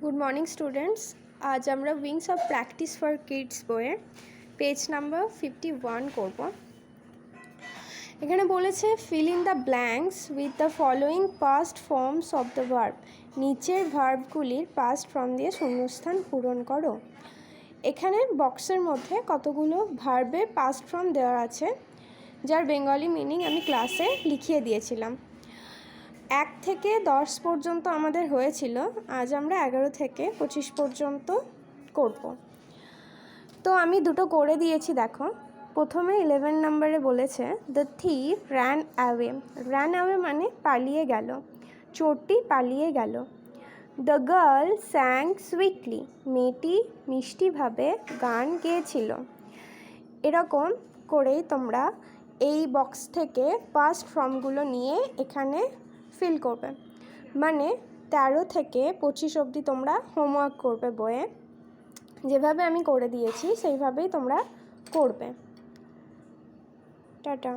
Good morning students. আজ আমরা wings of practice for kids বইয়ের পেজ নাম্বার 51 করব। এখানে বলেছে fill in the blanks with the following past forms of the verb. নিচের ভার্বগুলির পাস্ট ফর্ম দিয়ে শূন্যস্থান পূরণ করো। এখানে বক্সের মধ্যে কতগুলো ভার্বের পাস্ট ফর্ম দেওয়া আছে, যার বেঙ্গলি মিনিং আমি ক্লাসে লিখিয়ে দিয়েছিলাম। 1 থেকে 10 পর্যন্ত আমাদের হয়েছিল, আজ আমরা 11 থেকে 25 পর্যন্ত করব। তো আমি দুটো করে দিয়েছি, দেখো। প্রথমে 11 নম্বরে বলেছে the thief ran away. Ran away মানে পালিয়ে গেল, চোরটি পালিয়ে গেল। দ্য গার্ল স্যাং সুইটলি, মেয়েটি মিষ্টিভাবে গান গেয়েছিল। এরকম করেই তোমরা এই বক্স থেকে পাস্ট ফর্মগুলো নিয়ে এখানে ফিল করবে। মানে 13 থেকে 25 অবধি তোমরা হোমওয়ার্ক করবে বইয়ে। যেভাবে আমি করে দিয়েছি সেইভাবেই তোমরা করবে। টাটা।